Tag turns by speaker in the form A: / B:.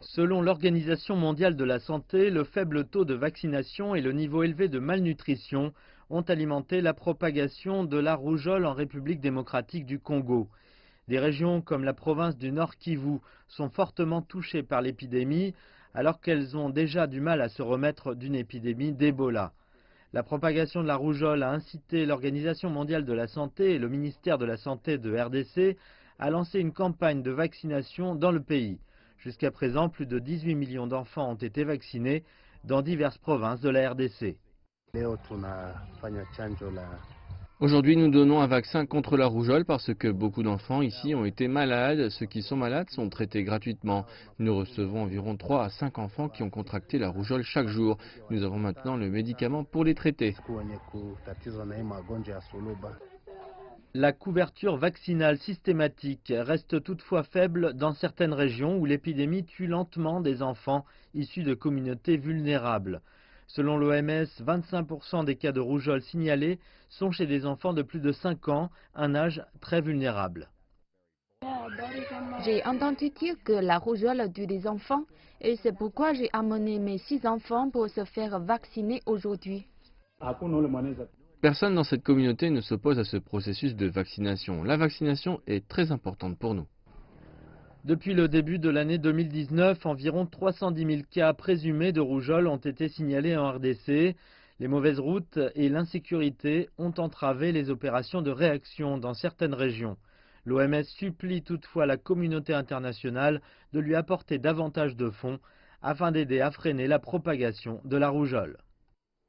A: Selon l'Organisation mondiale de la santé, le faible taux de vaccination et le niveau élevé de malnutrition ont alimenté la propagation de la rougeole en République démocratique du Congo. Des régions comme la province du Nord Kivu sont fortement touchées par l'épidémie, alors qu'elles ont déjà du mal à se remettre d'une épidémie d'Ebola. La propagation de la rougeole a incité l'Organisation mondiale de la santé et le ministère de la Santé de RDC à lancer une campagne de vaccination dans le pays. Jusqu'à présent, plus de 18 millions d'enfants ont été vaccinés dans diverses provinces de la RDC.
B: Aujourd'hui, nous donnons un vaccin contre la rougeole parce que beaucoup d'enfants ici ont été malades. Ceux qui sont malades sont traités gratuitement. Nous recevons environ 3 à 5 enfants qui ont contracté la rougeole chaque jour. Nous avons maintenant le médicament pour les traiter.
A: La couverture vaccinale systématique reste toutefois faible dans certaines régions où l'épidémie tue lentement des enfants issus de communautés vulnérables. Selon l'OMS, 25% des cas de rougeole signalés sont chez des enfants de plus de 5 ans, un âge très vulnérable.
C: J'ai entendu dire que la rougeole tue des enfants et c'est pourquoi j'ai amené mes 6 enfants pour se faire vacciner aujourd'hui.
B: Personne dans cette communauté ne s'oppose à ce processus de vaccination. La vaccination est très importante pour nous.
A: Depuis le début de l'année 2019, environ 310 000 cas présumés de rougeole ont été signalés en RDC. Les mauvaises routes et l'insécurité ont entravé les opérations de réaction dans certaines régions. L'OMS supplie toutefois la communauté internationale de lui apporter davantage de fonds afin d'aider à freiner la propagation de la rougeole.